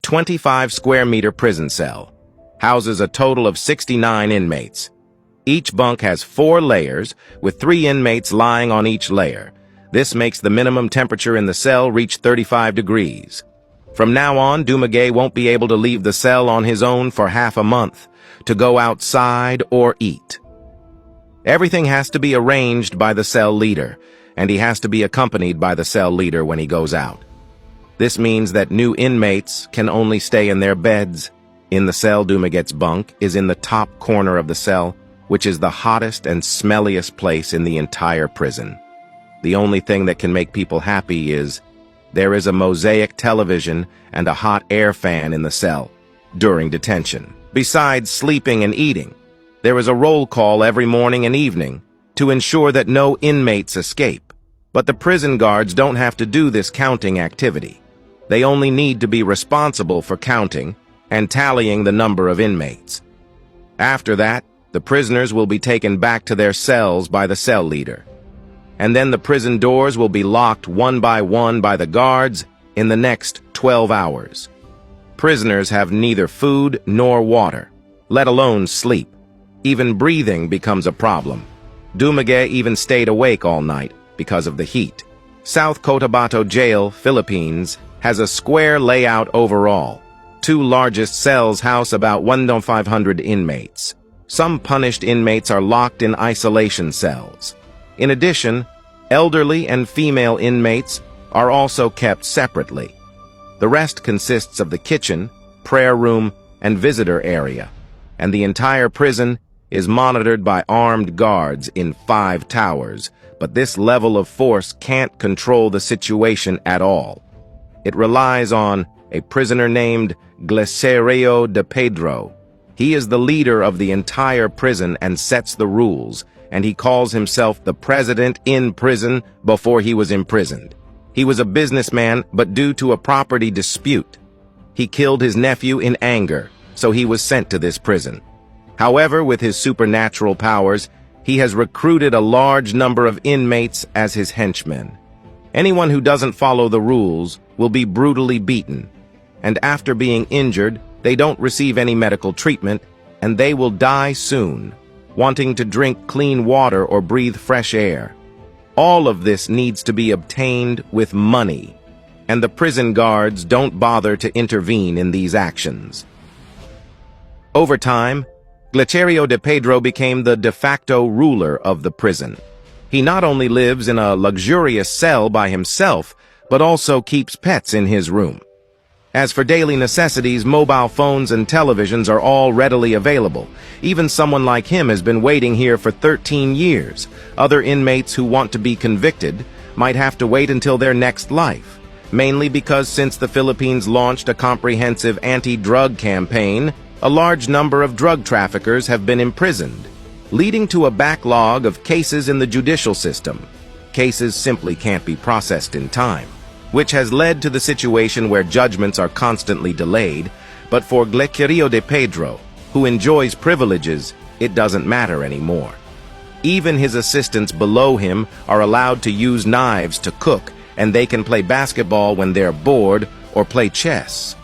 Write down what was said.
25 square meter prison cell. Houses a total of 69 inmates. Each bunk has 4 layers, with 3 inmates lying on each layer. This makes the minimum temperature in the cell reach 35 degrees. From now on, Dumaguet won't be able to leave the cell on his own for half a month, to go outside or eat. Everything has to be arranged by the cell leader, and he has to be accompanied by the cell leader when he goes out. This means that new inmates can only stay in their beds. In the cell, Dumaguet's bunk is in the top corner of the cell, which is the hottest and smelliest place in the entire prison. The only thing that can make people happy is there is a mosaic television and a hot air fan in the cell during detention. Besides sleeping and eating, there is a roll call every morning and evening to ensure that no inmates escape. But the prison guards don't have to do this counting activity. They only need to be responsible for counting and tallying the number of inmates. After that, the prisoners will be taken back to their cells by the cell leader. And then the prison doors will be locked one by the guards in the next 12 hours. Prisoners have neither food nor water, let alone sleep. Even breathing becomes a problem. Dumaguet even stayed awake all night because of the heat. South Cotabato Jail, Philippines, has a square layout overall. 2 largest cells house about 1,500 inmates. Some punished inmates are locked in isolation cells. In addition, elderly and female inmates are also kept separately. The rest consists of the kitchen, prayer room, and visitor area, and the entire prison is monitored by armed guards in 5 towers, but this level of force can't control the situation at all. It relies on a prisoner named Glecerio de Pedro. He is the leader of the entire prison and sets the rules, and he calls himself the president in prison before he was imprisoned. He was a businessman, but due to a property dispute, he killed his nephew in anger, so he was sent to this prison. However, with his supernatural powers, he has recruited a large number of inmates as his henchmen. Anyone who doesn't follow the rules will be brutally beaten, and after being injured, they don't receive any medical treatment, and they will die soon, wanting to drink clean water or breathe fresh air. All of this needs to be obtained with money, and the prison guards don't bother to intervene in these actions. Over time, Glecerio de Pedro became the de facto ruler of the prison. He not only lives in a luxurious cell by himself, but also keeps pets in his room. As for daily necessities, mobile phones and televisions are all readily available. Even someone like him has been waiting here for 13 years. Other inmates who want to be convicted might have to wait until their next life, mainly because since the Philippines launched a comprehensive anti-drug campaign, a large number of drug traffickers have been imprisoned, leading to a backlog of cases in the judicial system. Cases simply can't be processed in time, which has led to the situation where judgments are constantly delayed, but for Glecerio de Pedro, who enjoys privileges, it doesn't matter anymore. Even his assistants below him are allowed to use knives to cook, and they can play basketball when they're bored or play chess.